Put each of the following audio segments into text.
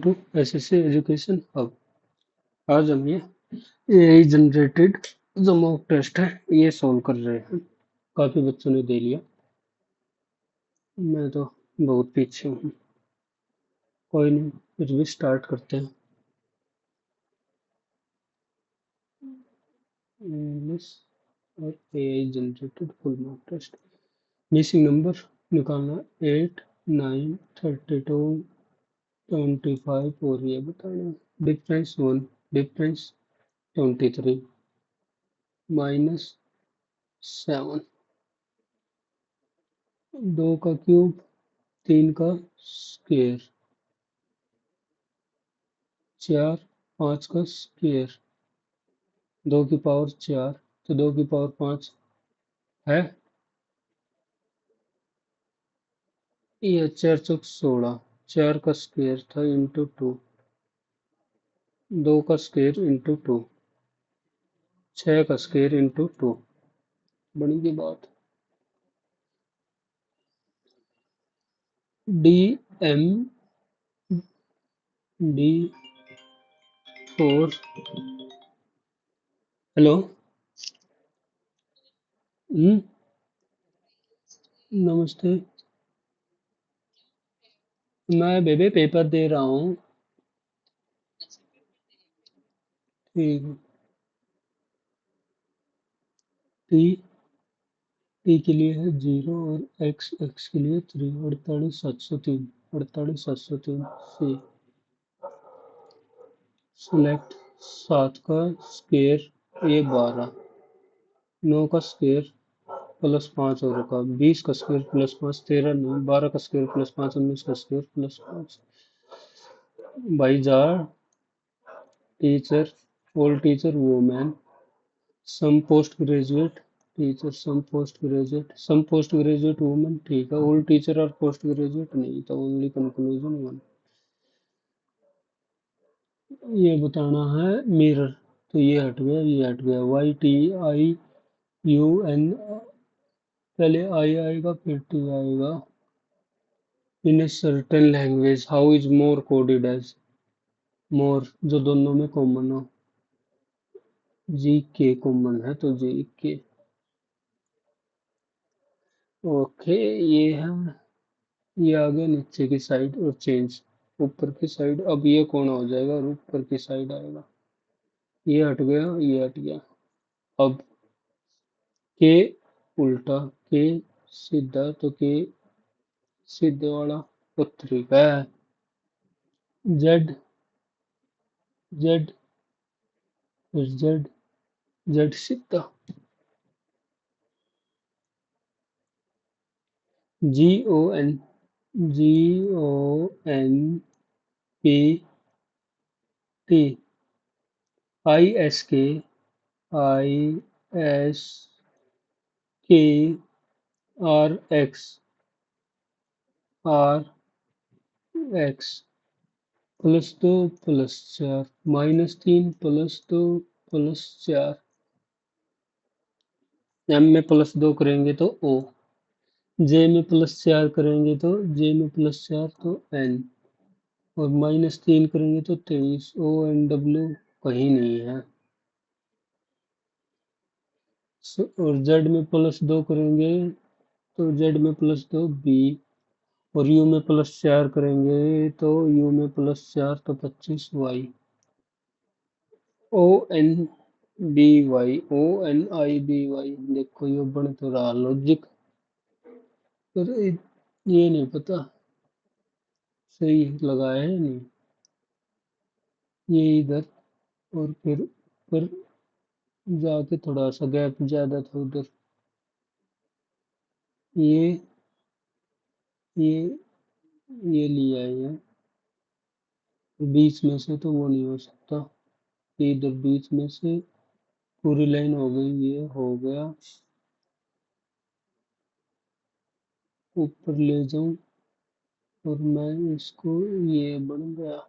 To SSC education hub. आज हम ये एआई जनरेटेड जो मॉक टेस्ट है ये सॉल्व कर रहे हैं। काफी बच्चों ने दे लिया, मैं तो बहुत पीछे हूँ। कोई नहीं, फिर भी स्टार्ट करते हैं। इंग्लिश और AI generated full mock test. Missing number निकालना 8, 9, 32, 25 और ये बताना। Difference 1, difference 23, -7। 2 का क्यूब, 3 का स्क्वायर, 4, 5 का स्क्वायर, 2 की पावर 4, तो 2 की पावर 5 है। ये 4 चौक 16, 4 का स्क्वायर था इंटू 2, 2 का स्क्वायर इंटू 2, 6 का स्क्वायर इंटू 2। बड़ी की बात। D M D 4। हेलो। नमस्ते। मैं बेबे पेपर दे रहा हूँ। ठीक है। टी टी के लिए है 0 और एक्स के लिए 3। 48,703, 48,703 सी। सिलेक्ट 7 का स्क्वायर ये 12, 9 का स्क्वायर प्लस 5 और का 20 का स्क्वायर प्लस 5 13 9, 12 का स्क्वायर प्लस 5 19 का स्क्वायर प्लस 5। बाई जार teacher, all teacher women, some post graduate teacher, some post graduate women. ठीक है, ऑल टीचर और पोस्ट ग्रेजुएट नहीं तो ओनली कंक्लूजन 1। ये बताना है मिरर, तो ये हट गया, ये हट गया। Y T I U N, पहले आई आएगा फिर टी आएगा। In a certain language how is more coded as. More जो दोनों में कॉमन हो। जी के कॉमन है तो जी के। ओके, ये है। ये आ गया नीचे की साइड और चेंज ऊपर की साइड। अब ये कौन हो जाएगा और ऊपर की साइड आएगा। ये हट गया, ये हट गया। अब के उल्टा, के सीधा तो के सीधे वाला उत्तरी का है। जेड, जेड फिर जेड, जेड सीधा। G O N, G O N P T, I S K, I S K, R X, R X, +2 +4, -3 +2 +4। M में +2 करेंगे तो ओ, जे में +4 करेंगे तो जे में +4 तो एन, और -3 करेंगे तो 23। ओ एन डब्ल्यू कहीं नहीं है। और जेड में +2 करेंगे तो जेड में +2 बी, और यू में +4 करेंगे तो यू में +4 तो 25 Y. O N B Y, O N I B Y. देखो ये बन तो रहा लॉजिक, पर ये नहीं पता सही लगाया है नहीं। ये इधर, और फिर ऊपर जाके थोड़ा सा गैप ज्यादा था उधर। ये ये ये लिया है बीच में से, तो वो नहीं हो सकता। इधर बीच में से पूरी लाइन हो गई, ये हो गया। ऊपर ले जाऊं और मैं इसको, ये बन गया।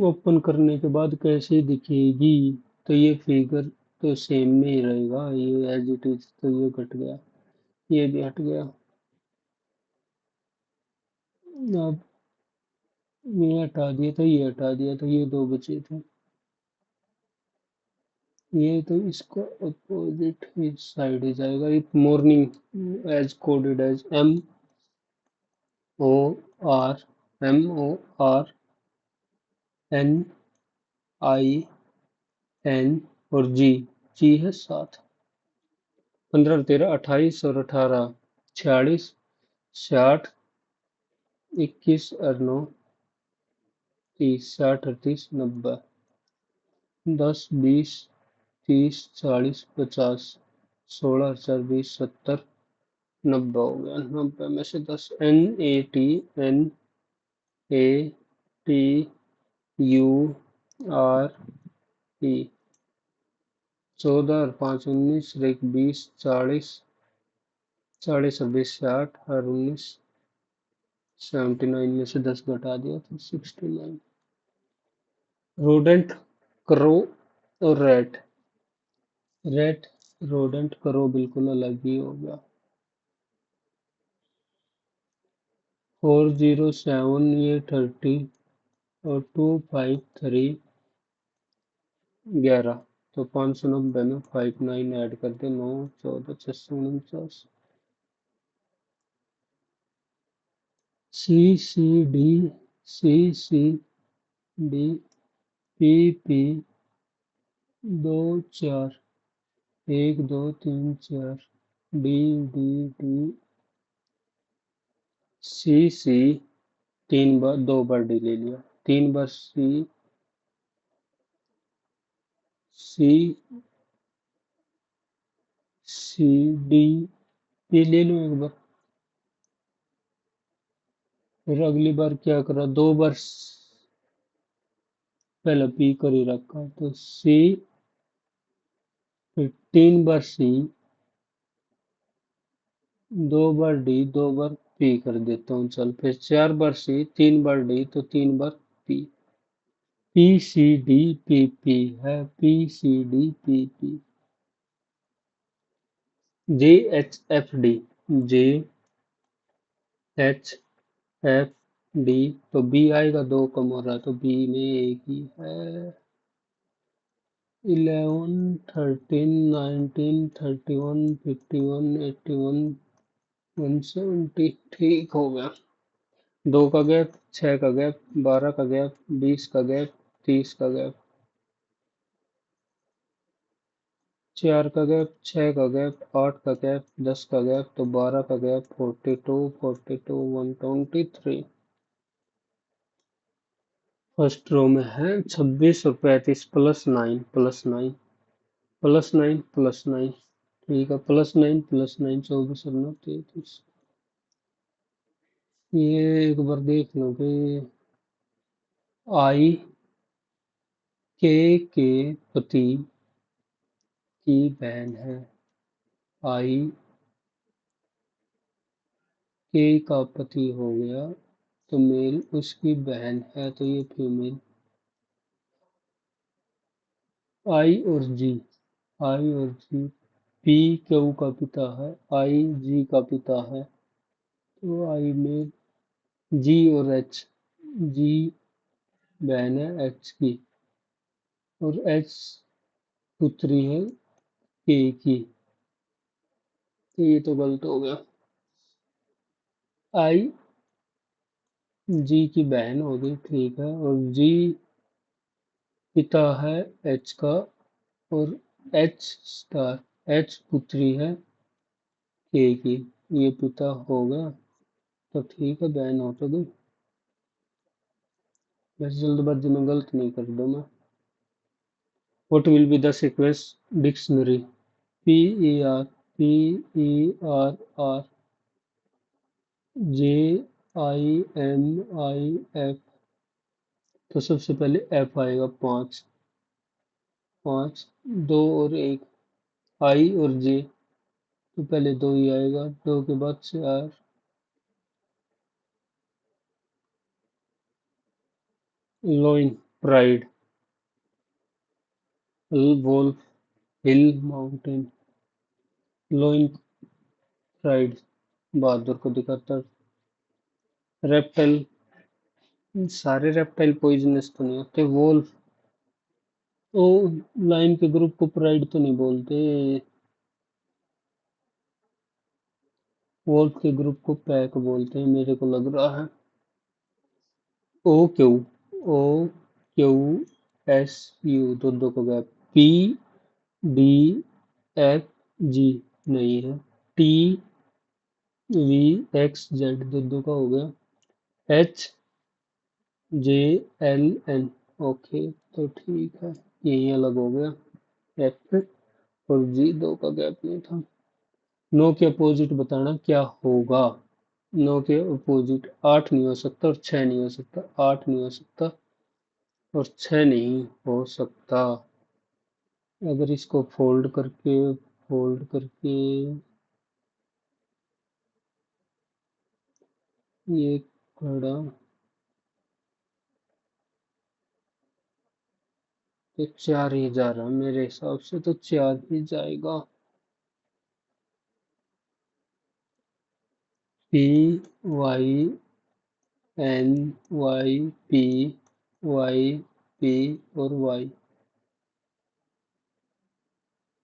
ओपन करने के बाद कैसे दिखेगी, तो ये फिगर तो सेम में ही रहेगा, ये एज इट इज। तो ये घट गया, ये भी हट गया। अब ये हटा दिया था, ये हटा दिया था, ये दो बचे थे। ये तो इसका अपोजिट ही साइड ही जाएगा। If morning as coded as O R MOR NIN और जी है 7। 15 13 28 और 18 46 60 21 और 9 30 60 38 90 10 20 30 40 50 16 4 20 70 90 हो गया। 90 में से 10 NATNATURE 14 और 5 19 और 1 20 40 40 और 20 60 और 19 79 में से 10 घटा दिया तो 69। रोडेंट, क्रो और रैट। रैट रोडेंट क्रो बिल्कुल अलग ही हो गया। 407 ये 30 और 253 11 तो 590 में 59 ऐड कर दे। 9 14 649 CCD PP 2 4 1 2 3 4 D CC 3 बार 2 बार डी ले लिया। 3 बार सी डी ये ले लूं एक बार। फिर अगली बार क्या करा, 2 बार पहले पी कर ही रखा तो सी, फिर 3 बार सी, 2 बार डी, 2 बार पी कर देता हूँ। चल फिर 4 बार सी, 3 बार डी तो 3 बार पी। PCD PP है, PCD PP। JHFD JHFD तो बी आएगा, 2 कम हो रहा है तो बी में एक ही है। 11 13 19 31 51 81 170 ठीक हो गया। 2 का गैप, 6 का गैप, 12 का गैप, 20 का गैप, 30 का गैप, 4 का गैप, 6 का गैप, 8 का गैप, 10 का गैप तो 12 का गैप। 42 123। फर्स्ट रो में है 26 और 35 +9 ठीक है। +9 24 और 9 33। ये एक बार देख लो कि आई के पति की बहन है। आई के का पति हो गया तो मेल, उसकी बहन है तो ये फीमेल। आई और जी पी क्यू का पिता है, आई जी का पिता है तो आई मेल। जी और एच, जी बहन है एच की और एच पुत्री है के की, तो ये तो गलत हो गया। आई जी की बहन हो गई, ठीक है, और जी पिता है एच का और एच स्टार एच पुत्री है के की, ये पिता हो गया तो ठीक है, बहन हो तो गई। वैसे जल्दबाजी में गलत नहीं कर दूं मैं। What will be the sequence dictionary? PER PERR JIMIF तो सबसे पहले एफ आएगा। 5 5 2 और 1 आई और जे तो पहले 2 ही आएगा, 2 के बाद 4। लोइन प्राइड, वोल्फ हिल माउंटेन। लोइन प्राइड बहादुर को दिखाता है। रेप्टाइल, सारे रेप्टाइल पॉइजनस तो नहीं होते। वोल्फ, ओ, लाइन के ग्रुप को प्राइड तो नहीं बोलते। वोल्फ के ग्रुप को पैक बोलते हैं, मेरे को लग रहा है। O Q, O Q S U, दो को gap. P D F G नहीं है। टी वी एक्स जेड, दो का हो गया। H J L N, okay, तो ठीक है, यही अलग हो गया। एफ और जी, दो का गैप नहीं था। नो के अपोजिट बताना क्या होगा। नो के अपोजिट आठ नहीं हो सकता और छह नहीं हो सकता। आठ नहीं हो सकता और छह नहीं हो सकता। अगर इसको फोल्ड करके ये खड़ा, तो चार ही जा रहा, मेरे हिसाब से तो चार ही जाएगा। P Y N Y P Y P और वाई,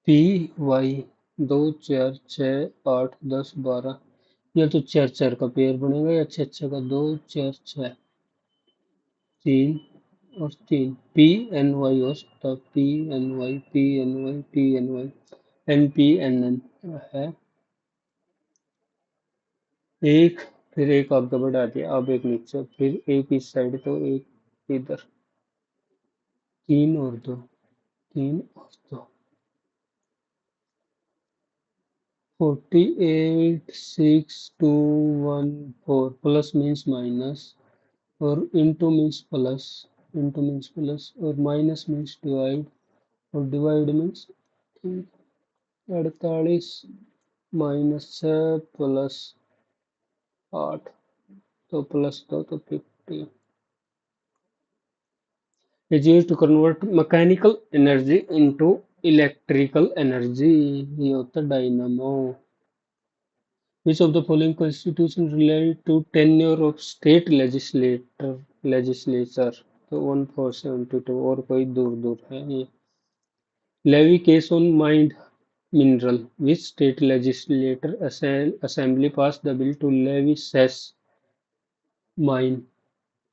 पी वाई, दो चार छः आठ 10 12, या तो चार चार का पेयर बनेगा या छः छः का, दो चार छः, तीन और तीन, पी एन वाई हो सकता है। P N Y P N Y P N Y, N P N N है। एक, फिर एक आगे बढ़ा दिया, अब एक नीचे, फिर एक इस साइड तो एक इधर, तीन और दो, तीन और दो, 48 6 2 1 4, प्लस मीन्स माइनस और into means plus, into means plus और माइनस मीन्स डिवाइड और डिवाइड मीन्स 48 -6 प्लस 8, तो प्लस दो तो 50 is used to convert mechanical energy into electrical energy, ये होता है dynamo. Which of the following constitution relate to tenure of state legislature, तो 1472 और कोई दूर दूर है ये। Levy case on mined mineral, which state legislature assembly passed the bill to levy cess mine,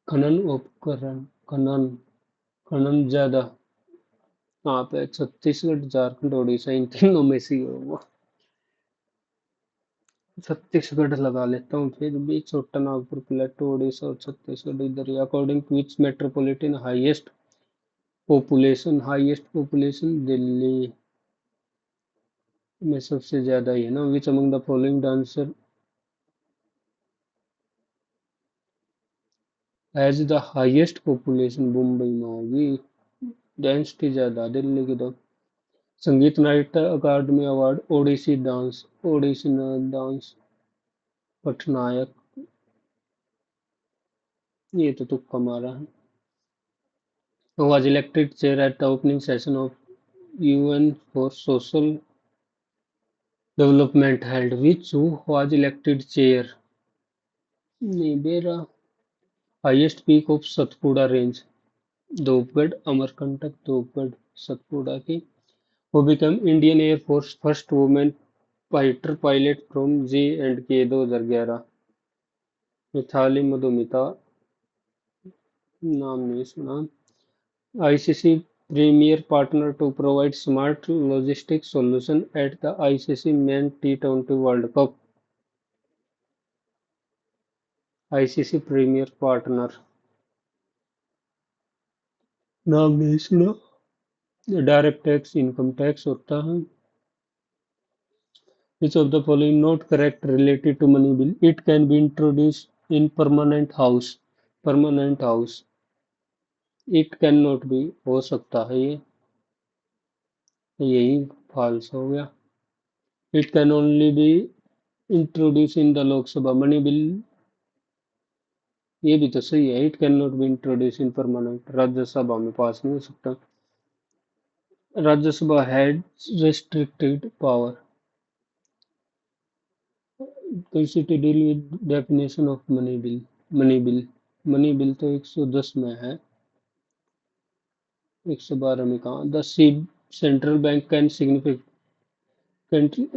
खनन उपकरण, खनन, खनन ज्यादा कहाँ पे, छत्तीसगढ़ झारखंड उड़ीसा, इन तीनों में से ही होगा। छत्तीसगढ़ लगा लेता हूँ, फिर भी छोटा नागपुर, प्लेटो, उड़ीसा और छत्तीसगढ़ इधर ही। According to which metropolitan highest population Delhi में सबसे ज्यादा ही है ना। Which among the following dancer has the highest population, Mumbai में होगी, डेंसिटी ज्यादा दिल्ली की तो। संगीत नाट्य अकादमी अवार्ड, ओडिसी डांस पटनायक, ये तो तुक्का मारा है। Was elected chair at the opening session of UN for Social Development held, which who was elected chair, नहीं बेरा। Highest peak of Satpura range, Dhupgarh, Amarkantak, Dhupgarh, Satpura की। वो become Indian air force first women fighter pilot from J and के, 2011। मिथाली मधुमिता, नाम नहीं सुना। ICC premier partner to provide smart logistic solution at the ICC Men T20 World Cup, ICC premier partner, नाम नहीं सुना। Direct tax, income tax होता है। Which of the following not correct related to money bill, it can be introduced in permanent house, it can not be हो सकता है ये, यही फॉल्स हो गया। It can only be introduce in the Lok Sabha, money bill, ये भी तो सही है। It can not be introduce in permanent, Rajya Sabha में पास नहीं हो सकता। Rajya Sabha had restricted power, constitute deal with definition of money bill, money bill. Money bill तो 110 में है, 112 में कहाँ। The central bank can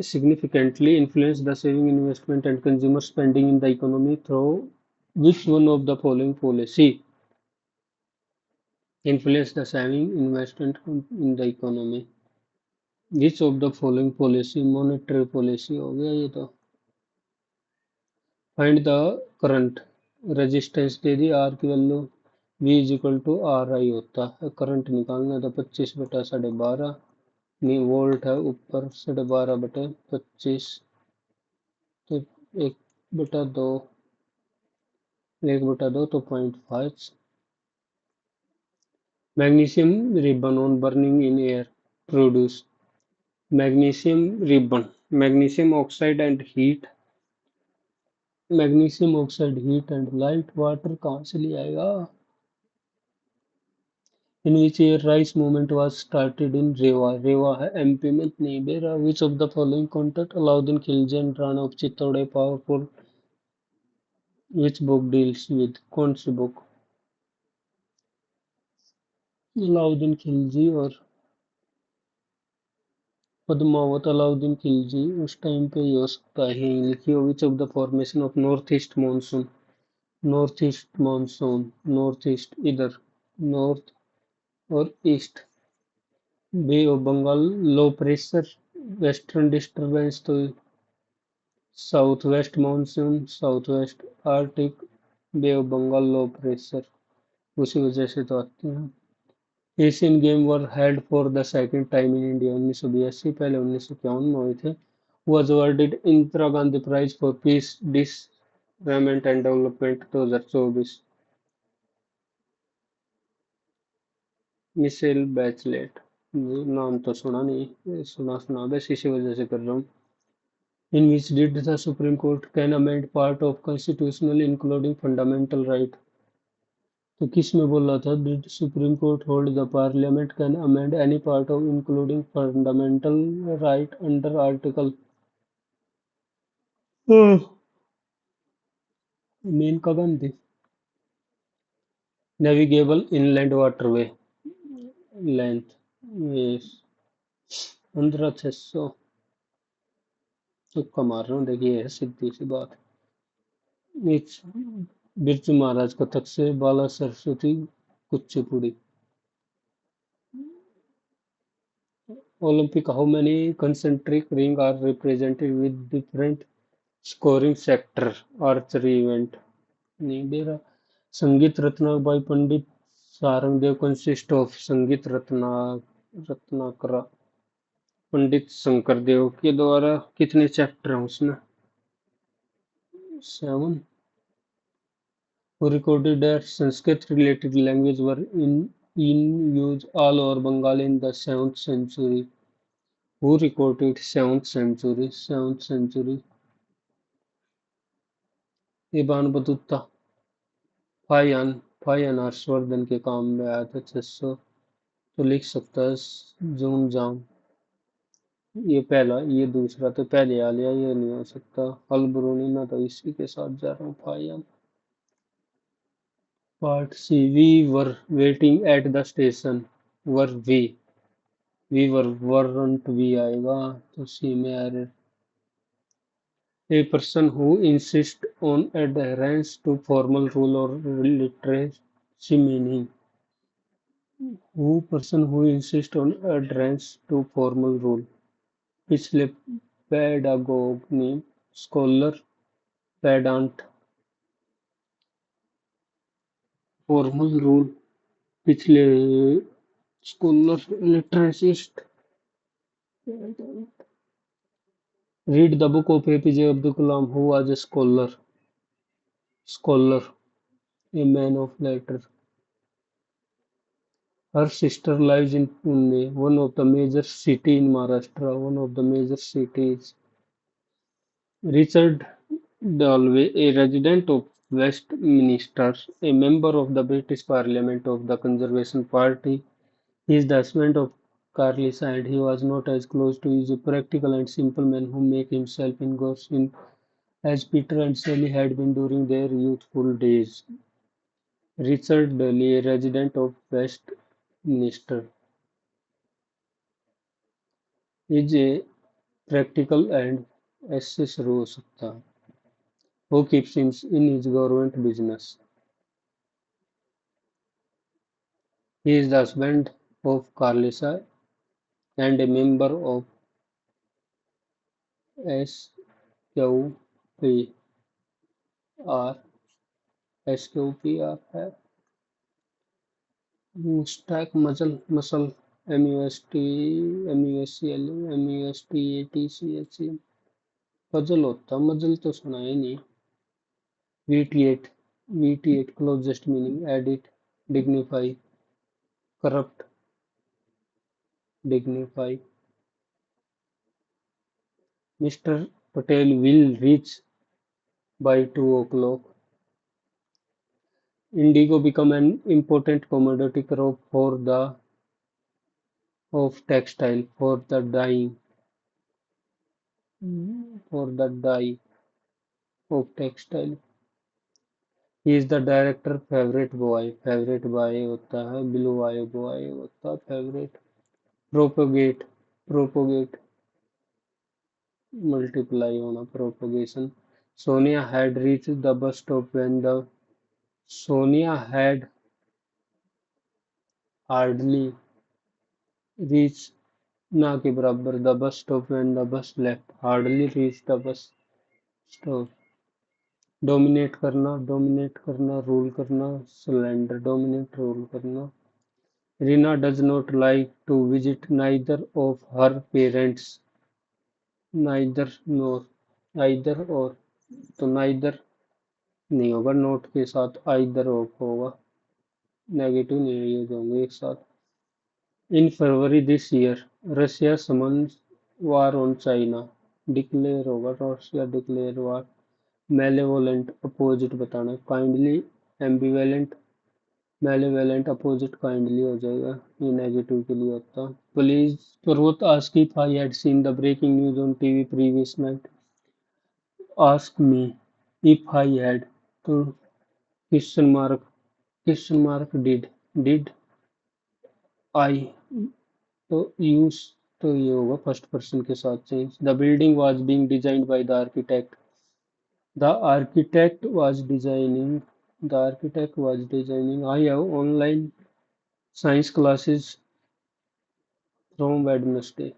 significantly influence the saving, investment, and consumer spending in the economy through which one of the following policy influence the saving, investment in the economy? Which of the following policy? Monetary policy हो गया ये तो। Find the current, resistance दे दी, R की value V is equal to R I होता है। Current निकालना है तो 25/12 नहीं, वोल्ट है ऊपर, 12.5/25 तो 1/2, 1/2 तो 0.5। Magnesium ribbon on burning in air produce. Magnesium ribbon, magnesium oxide and heat, magnesium oxide heat and light water कहाँ से ले आएगा? In which year rice movement was started in Rewa, Rewa है एमपी में, नहीं दे रहा। Which of the following contact Alauddin Khilji and Rana of Chittor powerful, which book deals with, कौन सी बुक? अलाउद्दीन खिलजी और पद्मावत। अलाउद्दीन खिलजी उस टाइम पे ही हो सकता है लिखी हो। Which of the formation of north east monsoon, north east monsoon, north east इधर, नॉर्थ और east. Bay of Bengal low pressure, western disturbance तो south west monsoon, south west arctic, bay of Bengal low pressure, उसी वजह से तो आते हैं। Asian game were held for the second time in India 1982, पहले 1951 में हुए थे। was awarded Indira Gandhi prize for peace, डिसमेंट and development 2024, Michelle Bachelet. नाम तो सुना नहीं, सुना सुना बस इसी वजह से कर रहा हूँ। In which did the Supreme Court can amend part of constitutional including fundamental right? तो किस में बोला था? Did Supreme Court hold the Parliament can amend any part of including fundamental right under Article? Maneka Gandhi. Navigable inland waterway length is 15,600। तुक्का मार रहा हूँ, देखिए है सीधी सी बात। इस बिरजू महाराज कथक से बाला Saraswati Kuchipudi. Olympic, how many concentric rings are represented with different scoring sector? Archery event नहीं दे रहा। Sangeet Ratna by Pandit Sarangdev consist of, Sangeet Ratnakara पंडित शंकर देव के द्वारा कितने चैप्टर हैं उसमें? 7। who recorded that Sanskrit related language were in use all over Bengal in the 7th century? Who recorded 7th century? 7th century Ibn Battuta. Fahien, Fahien Harshvardhan के काम में आया था 600। तो लिख सकता है जून जाम। ये पहला, ये दूसरा तो पहले आ लिया, ये नहीं हो सकता। अलबरूनी, मैं तो इसी के साथ जा रहा हूँ, Fahien. Part C, we were waiting at the station, were we were weren't we आएगा तो सी में error. A person who insists on adherence to formal rule or literacy meaning. Who person who insists on adherence to formal rule. पिछले pedagogue ने scholar, pedant, formal rule पिछले scholar, literacist। Read the book of APJ Abdul Kalam, who was a scholar, a man of letters. Her sister lives in Pune, one of the major cities in Maharashtra, one of the major cities. Richard Dalway, a resident of Westminster, a member of the British Parliament of the Conservative Party, he is the husband of Carlisa, and he was not as close to his practical and simple man who make himself in as Peter and Sally had been during their youthful days. Richard Dudley, a resident of Westminster, is a practical and ऐसे शुरू हो सकता है who keeps him in his government business. He is the husband of Carlisa and a member of SQPR. SQPR है Mustak Muscle MUSTATCHE puzzle होता मजल तो सुना ही नहीं VT8 VT8 closest meaning edit dignify corrupt dignify Mr. Patel will reach by 2 o'clock. Indigo become an important commodity crop for the of textile for the dye of textile. He is the director favorite boy होता है blue eye boy होता है favorite propagate multiply होना propagation. Sonia had reached the bus stop when the Sonia had hardly reached ना के बराबर the bus stop when the bus left hardly reached the bus stop. Dominate करना rule करना slender dominate rule करना Reena does not like to visit neither of her parents neither nor either और तो neither नहीं होगा नोट के साथ either of होगा नेगेटिव नहीं यूज होंगे एक साथ in February this year Russia summons war on China declare होगा Russia declare war malevolent opposite बताना kindly ambivalent malevolent opposite kindly हो जाएगा ये नेगेटिव के लिए होता पुलिस पर्वत ask if I had seen the breaking news on TV previous night ask me if I had तो क्वेश्चन मार्क डिड आई तो यूज तो ये होगा फर्स्ट पर्सन के साथ change the building was being designed by the architect The architect was designing. The architect was designing. I have online science classes from Wednesday.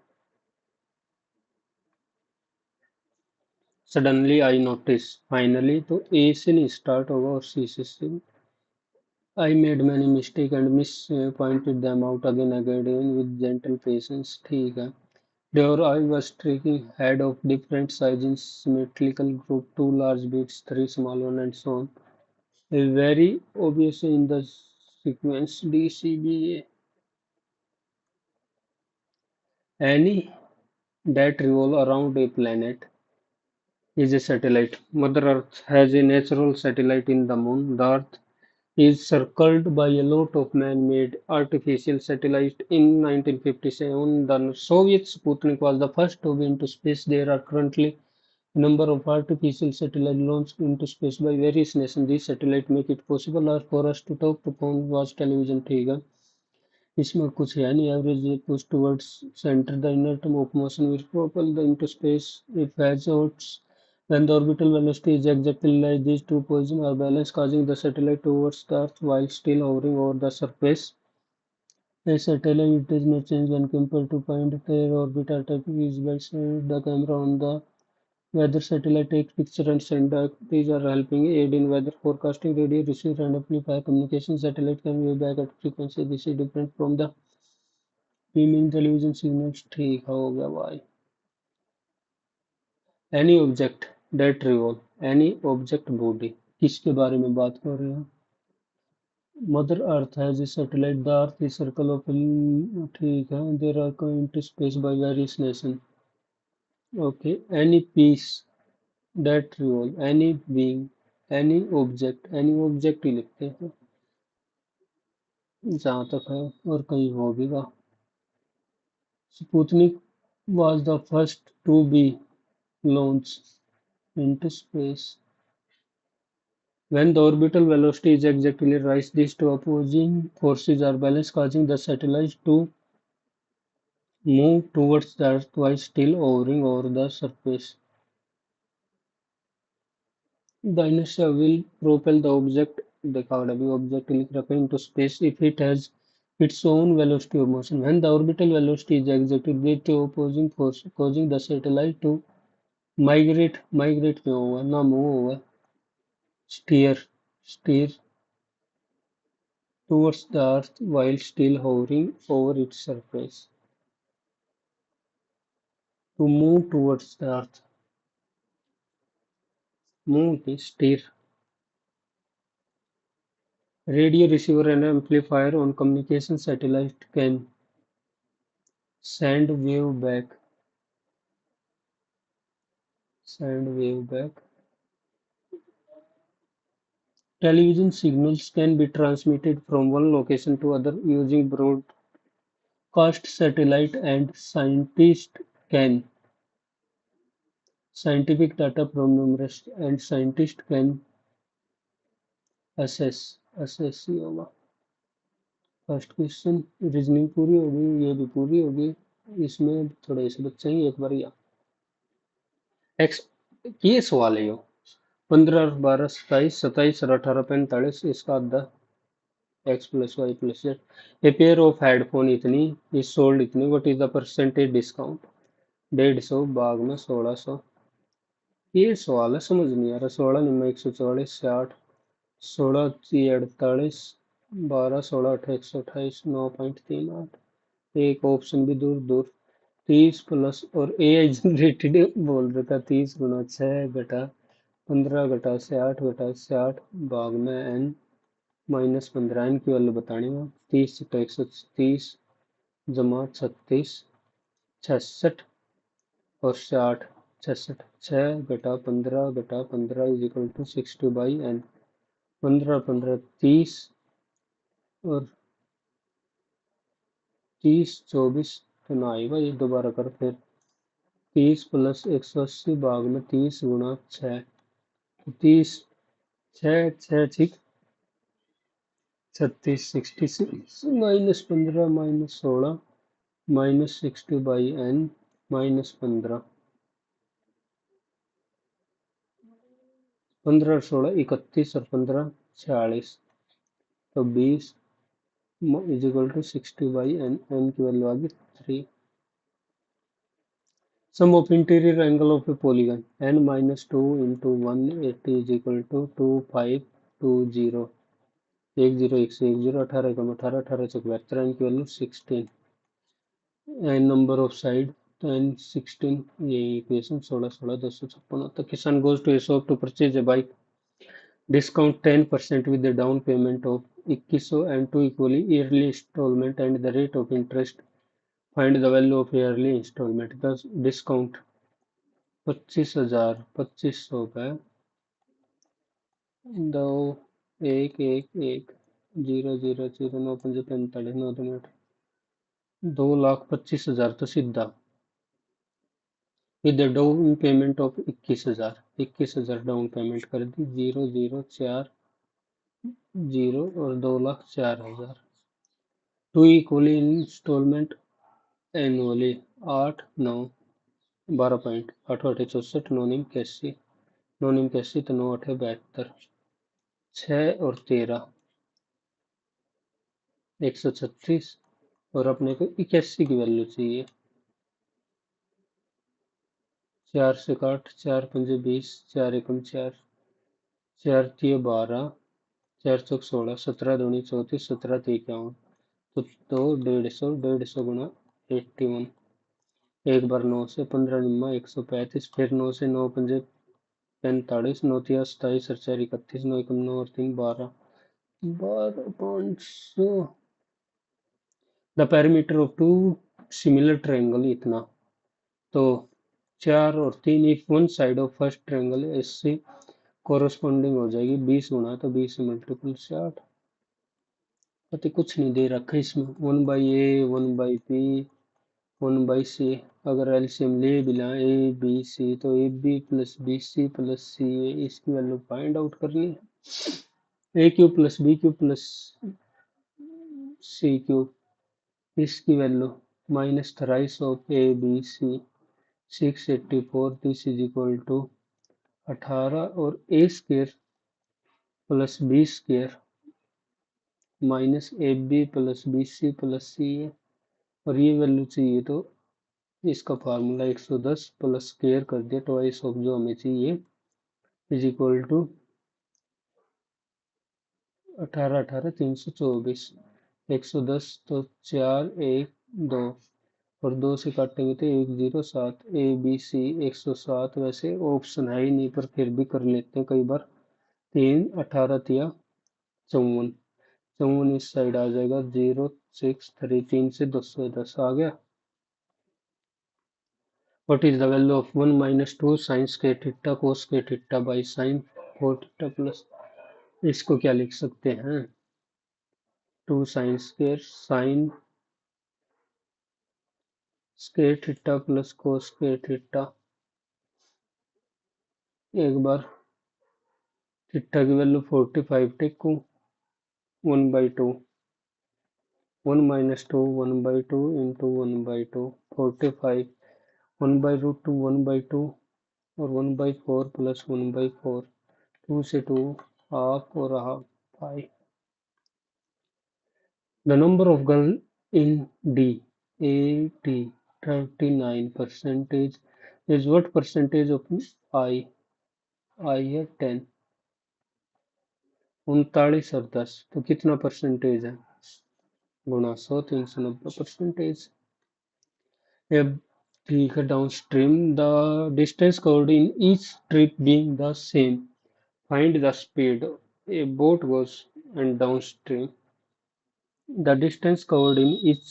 Suddenly I noticed. Finally, तो A से नहीं start होगा और C से I made many mistakes and pointed them out again with gentle patience. ठीक है. There I was taking head of different size in symmetrical group, 2 large bits, 3 small ones, and so on. Very obvious in the sequence DCBA. Any that revolve around a planet is a satellite. Mother Earth has a natural satellite in the moon. The Earth is circled by a lot of man-made artificial satellites. In 1957, the Soviet Sputnik was the first to be into space. There are currently a number of artificial satellites launched into space by various nations. These satellites make it possible for us to talk to phone, watch television. ठीक है इसमें कुछ है नहीं average push towards center the inner term of motion will propel the into space if hazards when the orbital velocity is exactly like these two positions are balanced causing the satellite towards the earth while still hovering over the surface a satellite does not change when compared to point their orbit are typically used by the camera on the weather satellite takes picture and send back. These are helping aid in weather forecasting, radio receive and amplify communication. Satellite can be back at frequency. This is different from the beaming television signals. ठीक हो गया भाई. Any object that revolve, any object body. किसके बारे में बात कर रहे हैं? Mother Earth has a satellite. The Earth is circle of ठीक है. There are going to space by various nations. Okay. Any piece that revolve, any being, any object ही लिखते हैं जहाँ तक है और कहीं हो भी का Sputnik was the first to be launched into space. When the orbital velocity is exactly right, these two opposing forces are balanced, causing the satellite to move towards the Earth while still hovering over the surface. The inertia will propel the object, देखा होगा अभी object लिख रखा है, into space if it has its own velocity of motion. When the orbital velocity is exactly the two opposing force causing the satellite to migrate क्यों हुआ ना move हुआ steer towards the Earth while still hovering over its surface. To move towards the Earth. Move is steer. Radio receiver and amplifier on communication satellite can send wave back. Send wave back. Television signals can be transmitted from one location to other using broadcast satellite, and can scientific data from numerous and scientists can assess ही होगा. First question reasoning पूरी होगी, ये भी पूरी होगी, इसमें थोड़े से बच्चे ही एक बार या एक्स ये सवाल है यो 15 12 27 27 और 18 45 इसका आधा X plus Y plus Z a pair of headphone इतनी इज सोल्ड इतनी what is the percentage discount 150 भाग में 1600 ये सवाल है समझ नहीं आ रहा 16 निम्न 144 60 16 48 12 16 8 128 9.38 एक ऑप्शन भी दूर दूर 30 प्लस और AI जनरेटेड बोल रहा था 30 गुना 6 घटा 15 घटा 60 भाग में n -15 n की वैल्यू बतानी है 30 तो 130 जमा 36 66 और 60 66 6 घटा 15 इज इक्वल टू 60/n 15 15 30 और 30 24 तो ना आएगा ये दोबारा कर फिर 30 प्लस 180 भाग में 30 गुना 6 30 6 ठीक 36 66 -15 -16 -60/n -15 15 और 16 31 और 15 46 तो 20 is equal to 60/n n की वैल्यू आ गई 3 sum of interior angle of a polygon n minus 2 into 180 is equal to 2520 10 1 से 10 18 कम 18 18 से 72 n की value 16 n number of side तो n 16 ये इक्वेशन 16 16 256 होता है किसान goes to a shop to purchase a bike discount 10% with the down payment of 2100 and two equally yearly installment and the rate of interest. Find the value of yearly installment. Thus discount 25,000 2500 का 2 1 1 1 0 0 0 9 5 45 9 minute 2,25,000 तो सीधा with down payment of 21,000 down payment कर दी 0 0 4 0 और 2,04,000 two equally installment annually 8 9 12 point 8 8 64 नौ निम कैसी तो 9 8 72 6 और 13 136 और अपने को 81 की वैल्यू चाहिए 4 से काट 4 पंजे 20 4 एकम 4 4 3 12 4 चौक 16 17 दूनी 34 17 51 तो 150 गुना 81 एक बार 9 से 15 निम्मा 135 फिर 9 से 9 पंजे 45 9 तिया 27 और 4 31 9 एकम 9 और 3 12 500 the parameter of two similar triangle इतना तो 4 और 3 if one side of first triangle इससे कोरस्पॉन्डिंग हो जाएगी 20 गुना तो 20 से मल्टीपल 60 पता कुछ नहीं दे रखा इसमें 1/a 1/b 1/c। अगर एलसीएम ले भी लें ए बी सी तो A B plus B C plus C A, इसकी वैल्यू फाइंड आउट करनी है। A cube plus B cube plus C cube, इसकी value minus thrice of A B C 684, this is equal to 18 और A square plus B square minus A B plus B C plus C A, और ये value चाहिए तो इसका formula 110 plus square कर दिया twice of जो हमें चाहिए इज इक्वल टू 18 18 324, 110 तो 4 1 2 और 2 से काटेंगे तो 107, ए बी सी 107, वैसे ऑप्शन है ही नहीं पर फिर भी कर लेते हैं कई बार। 3 18 तिया 54, 54 इस साइड आ जाएगा 0 6 3, 3 से 210 आ गया। What is the value of 1 minus 2 sin square theta cos square theta by sin 4 theta plus, इसको क्या लिख सकते हैं 2 sin square theta plus cos square theta। एक बार थीटा की वैल्यू 45 टेकू 1/2, 1 minus 2 1/2 into 1/2 45, 1/√2 1/2 और 1/4 plus 1/4, 2 से 2 हाफ और half 5। The number of girls in D, A, D 39 percentage is what percentage of I? I है 10, 39 और 10 तो कितना परसेंटेज है गुणा 100, 390%। अब ठीक है, downstream the distance covered in each trip being the same, find the speed a boat goes and downstream, the distance covered in each,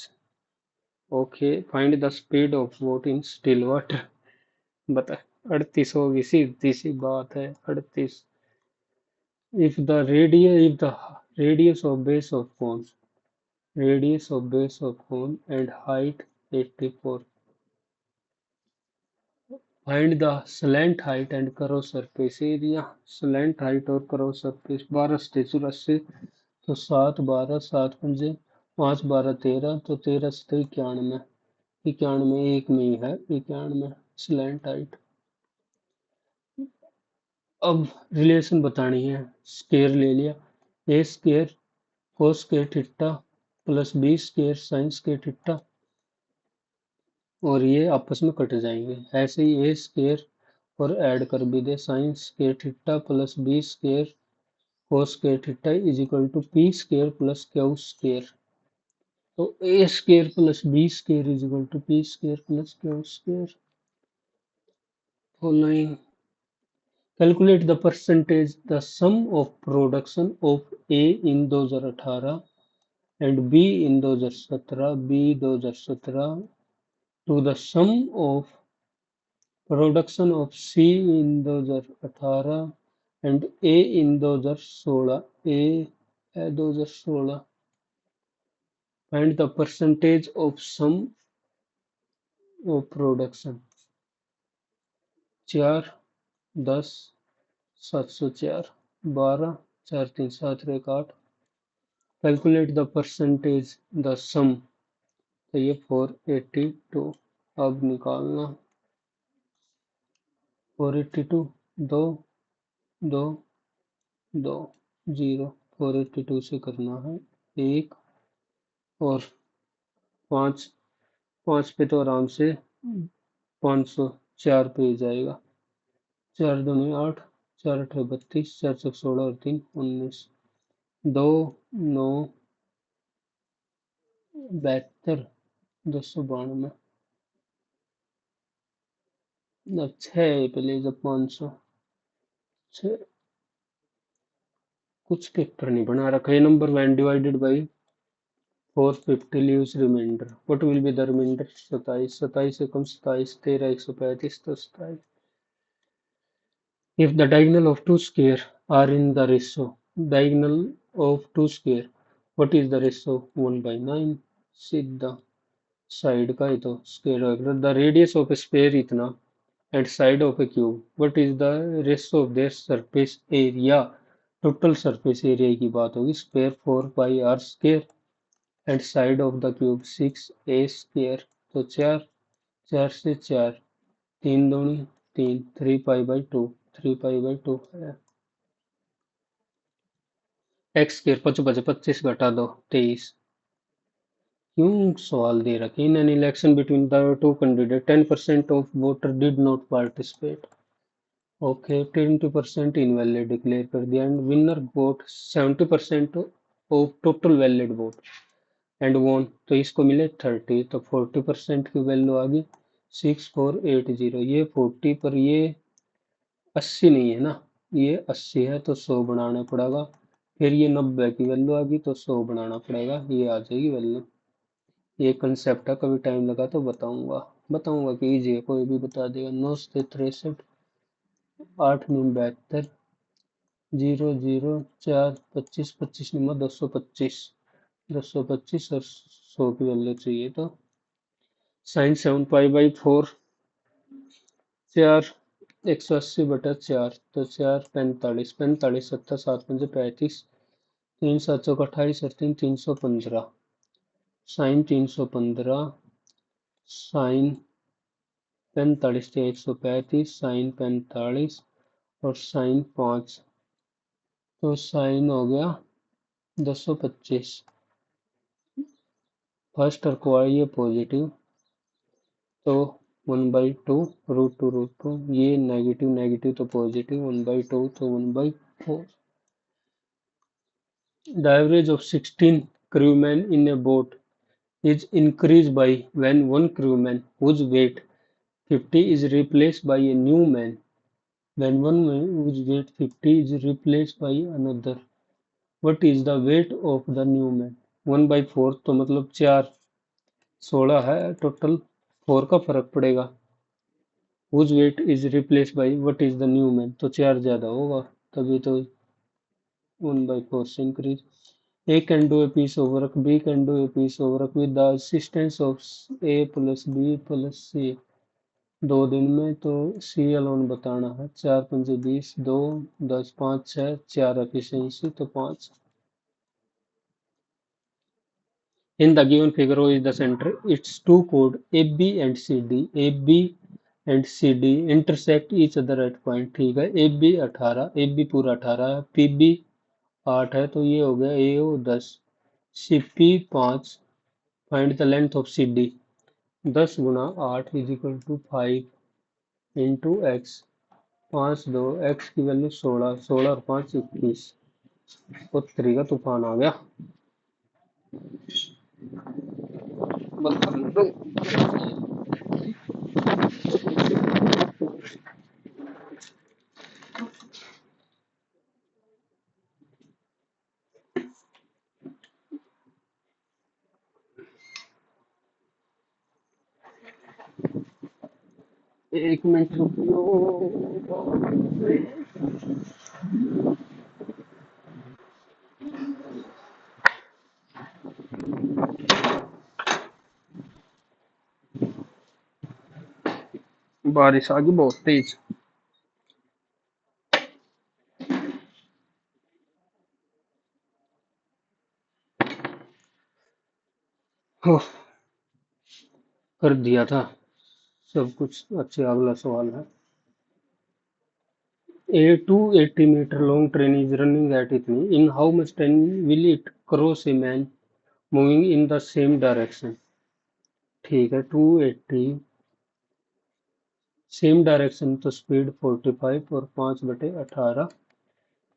okay, find the speed of boat in still water। बता 38 होगी, सीधी सी बात है 38। if the radius of base of cone and height 84, find the slant height and curve surface area. Slant height और curve surface 12 से 84 तो 7 12 7 पंजे 5 12 13 तो 13 से 91, 91 एक में ही है 91 स्लैंट हाइट। अब रिलेशन बतानी है, स्क्वायर ले लिया, A square cos square theta plus B square sine square theta, और ये आपस में कट जाएंगे। ऐसे ही ए स्क्वायर और ऐड कर भी दे, sine square theta plus B square cos square theta is equal to P square plus Q square, तो A square plus B square is equal to P square plus Q square. Following, calculate the percentage the sum of production of A in 2018 and B in 2017, B 2017 to the sum of production of C in 2018 and A in 2016, A है 2016, find the percentage of sum of production 4 10 704 12 4 3 7 1 8, calculate the percentage the sum, तो ये 482, अब निकालना 482 दो 2 2 0, 482 से करना है 1 और 5, 5 पे तो आराम से 504 पे ही जाएगा, 4 दूनी 8, 4 अठे 32, 4 चौक 16 और 3 19, 2 9 72, 292, अब 6 पे ले जब 500, 6 कुछ पेपर नहीं बना रखा ये number, when divided by 450 leaves remainder, what will be the remainder 27, 27 से कम 27, 13 135 तो 27। If the diagonal of two square are in the ratio, diagonal of two square, what is the ratio 1/9, सीधा साइड का ही तो square होगा। The radius of a sphere इतना and side of a cube what is the ratio of their surface area. Total surface area की बात होगी। Square 4 pi r square and side of the cube 6a square. तो चार, चार से चार, तीन दूनी तीन, 3 पाई बाई 2, 3 पाई बाई 2 है। एक्स स्क्वायर 55, 25 घटा दो 23। क्यों सवाल दे रखे? In an election between the two candidate 10% of voter did not participate. Okay, 20% invalid declare कर दिया and winner vote 70% of total valid vote and वोन। तो इसको मिले 30, तो 40% की वैल्यू आ गई 6480। ये 40 पर ये 80 नहीं है ना, ये 80 है तो 100 बनाना पड़ेगा। फिर ये 90 की वैल्यू आ गई तो 100 बनाना पड़ेगा, ये आ जाएगी वैल्यू। ये कंसेप्ट है, कभी टाइम लगा तो बताऊंगा। बताऊंगा कि इजी है, कोई भी बता देगा। 9 से 63, 8 में 72, 004, 25, 25 नंबर 225, 225 और 100 की वैल्यू चाहिए तो साइन 7 पाई बाई 4, 4, 180/4, तो 4, 45, 45, 7, 7, 5, 35, 3, 7, 28 और 3, 315, साइन 315, साइन 45 थे 135, साइन 45 और साइन 5, तो साइन हो गया 225। फर्स्ट और को ये पॉजिटिव, तो 1/2 √2 ये नेगेटिव, नेगेटिव तो पॉजिटिव 1/2 तो 1/4। The average of 16 crewmen in a boat is increased by when one crewman whose weight 50 is replaced by a new man, when one man whose weight 50 is replaced by another. What is the weight of the new man? 1/4 तो मतलब 4, 16 है total, 4 का फर्क पड़ेगा। whose weight is replaced by what is the new man, तो 4 ज्यादा होगा, तभी तो 1/4 से increase. A can do a piece of work, B can do a piece of work with the assistance of A plus B plus C. 2 दिन में तो C alone बताना है। 4 पंजे 20, 2, 10, 5, 6, 4 एफिशिएंसी तो 5। In the given figure O is the center. Its two chord AB and CD. AB and CD intersect each other at point। ठीक है, AB 18, AB पूरा 18 है, PB 8 है तो ये हो गया AO 10, CP 5। Find the length of CD। 10 × 8 is equal to 5 into X. 5, 2, X की वैल्यू 16, 16 और 5 21। उत्तरी का तूफान आ गया। एक मिनट रुकियो। बारिश आ गई बहुत तेज। ओह, कर दिया था सब कुछ। अच्छे, अगला सवाल है। A 280 metre long train is running at इतनी, in how much time will it cross a man moving in the same direction. ठीक है, 280 सेम डायरेक्शन तो स्पीड 45 और 5/18,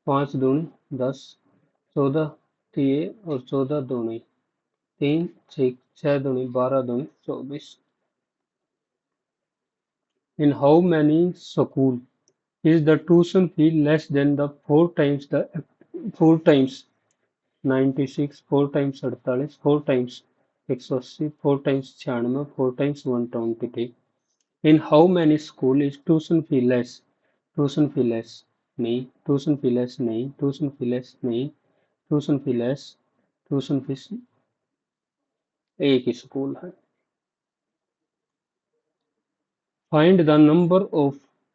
5 दूनी 10, 14 तिये और 14 दूनी 3, 6, 6 दूनी 12 दूनी 24। In how many school is the tuition fee less than the 4 times 96, 4 times 48, 4 times 180, 4 times 96, 4 times 120। In how many school is tuition fee less? Tuition fee less नहीं, ट्यूशन फी लेस नहीं, tuition fee less नहीं, tuition fee less, tuition fees एक ही school है। Find the number of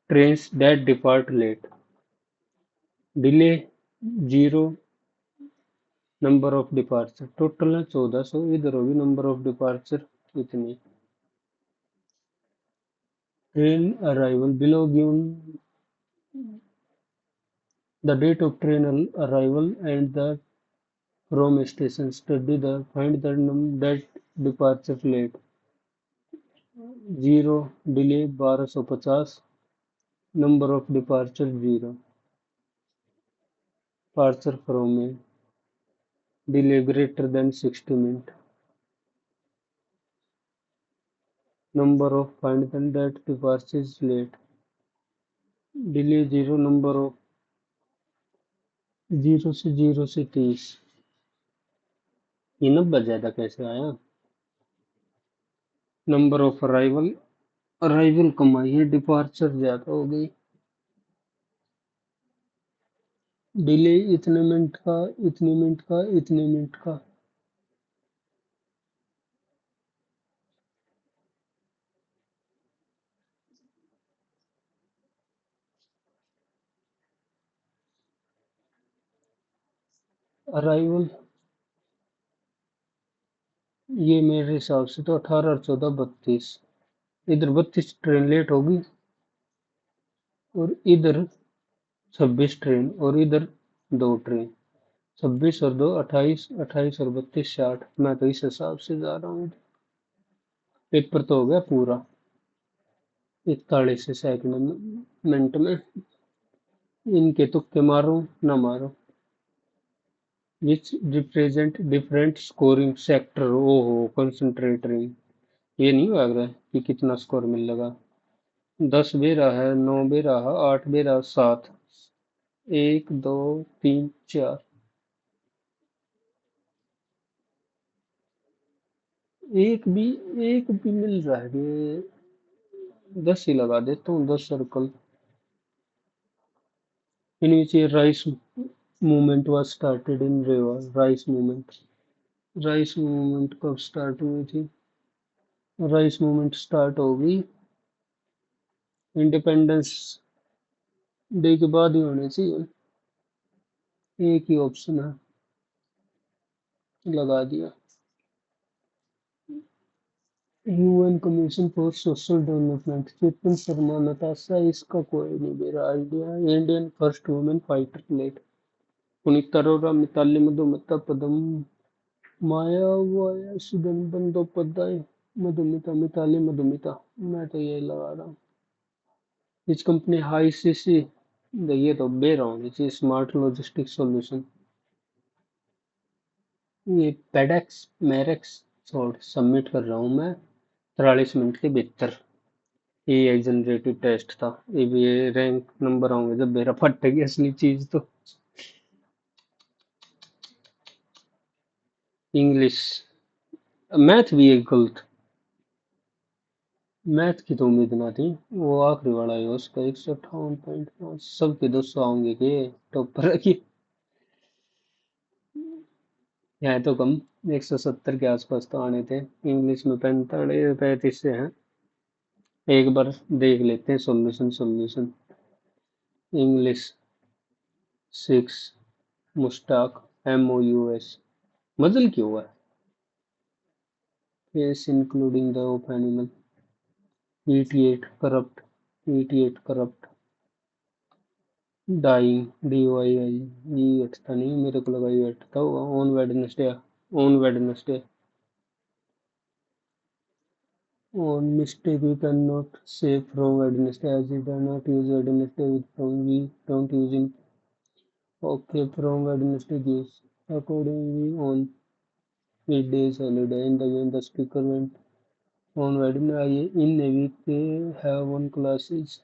trains that depart late. Delay 0, number of departure. Total है 1400, इधर होगी number of departure इतनी. Train arrival below given the date of train arrival and the from station. Study the find the that departure late. 0 delay 1250, number of departure 0, departure from a delay greater than 60 minutes, number of find the that departure is late. delay 0, number of 0 से 30. ये 90 ज्यादा कैसे आया. Number of arrival, arrival कम आई है, departure ज्यादा हो गई. Delay इतने मिनट का, इतने मिनट का, इतने मिनट का. अराइवल ये मेरे हिसाब से तो 18 और 14 32. इधर 32 ट्रेन लेट होगी और इधर 26 ट्रेन और इधर 2 ट्रेन. 26 और 2 28, 28 और 32 60. मैं तो इस हिसाब से जा रहा हूँ. पेपर तो हो गया पूरा 41 सेकंड मिनट में. इनके तुक्के मारो ना मारो. Which represent different scoring sector. ओहो कंसंट्रेट रिंग. ये नहीं लग रहा है कि कितना स्कोर मिलेगा. 10 भी रहा है, 9 भी रहा, 8 भी रहा, 7. 1 2 3 4. एक भी मिल रहा है ये. 10 ही लगा देता हूँ, 10 circle. In which rice movement was started in Rewa. Rice movement, rice movement कब स्टार्ट हुई थी. राइस मूवमेंट स्टार्ट होगी इंडिपेंडेंस डे के बाद ही होने चाहिए. एक ही ऑप्शन है, लगा दिया. UN commission for social development. Chetan Sharma, Natasha, इसका कोई नहीं मेरा idea. Indian first women fighter plate. Punita Arora, Mithali Madhumita, Padam Maya वाया, सुदन बंदोपाध्याय, मधुमिता, मिताली मधुमिता. मैं तो ये लगा रहा हूँ. इस कंपनी हाई सीसी. ये तो बेरा होनी चाहिए. Smart logistic solution. ये पेडेक्स मेरेक्स छोड़ सबमिट कर रहा हूँ मैं. 43 मिनट के भीतर. ये जनरेटेड टेस्ट था. ये भी रैंक नंबर होंगे जब मेरा फटेगी असली चीज तो. इंग्लिश. मैथ भी एक गलत. मैथ की तो उम्मीद ना थी. वो आखिरी वाला है उसका 158.5. सबके 200 होंगे के टॉपर की. है तो कम. 170 के आसपास तो आने थे. इंग्लिश में 45 35 से हैं. एक बार देख लेते हैं solution. Solution English 6 Mushtaq MOUS. मजल क्यों हुआ. Face including the of animal. 88 corrupt. 88 corrupt. Dying DYI. ये हटता नहीं मेरे को लगा ये हटता होगा. On Wednesday. On Wednesday. On mistake we cannot say from Wednesday as we do not use Wednesday with from. We don't use in. Okay, from Wednesday gives. Accordingly on weekdays holiday. In the game the speaker went on Wednesday. In a week they have one classes.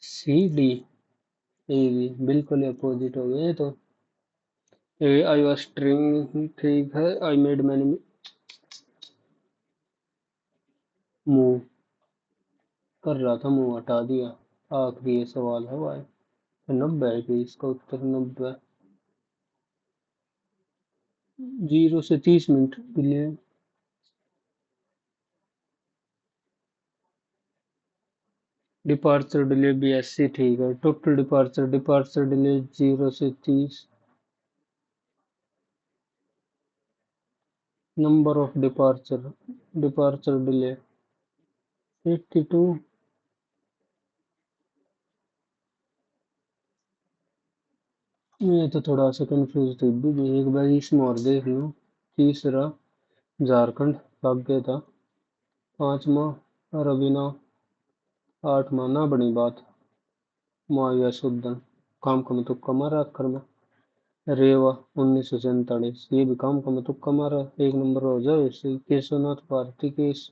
CD. AB बिल्कुल opposite हो गए तो. I was string ठीक है. I made many move. कर रहा था move हटा दिया. आखिरी ये सवाल है भाई. 90 है कि इसका उत्तर 90. 0 से 30 मिनट के लिए डिपार्चर डिले भी ऐसे ठीक है। टोटल डिपार्चर डिले 0 से 30। Number of departure delay 82। मैं तो थोड़ा सा कंफ्यूज थी भी, एक बार इसमें और देख लूँ। तीसरा झारखंड भाग गया था। पांचवा रवीना। आठवां ना बनी बात मुआविया सुद्दन। काम का मैं तुक्का मारा आखिर में। रेवा 1947, ये भी काम का मैं तुक्का मारा। एक नंबर हो जाए इससे। केशवनाथ भारती केस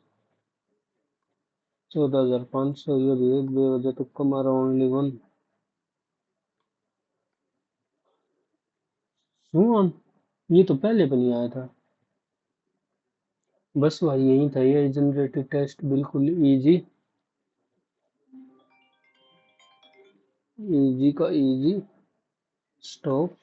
14,500, ये भी एक बेवजह तुक्का मारा। Only one. सुमन, ये तो पहले भी नहीं आया था। बस भाई यही था ये जनरेटेड टेस्ट, बिल्कुल इजी। इजी का इजी। स्टॉप।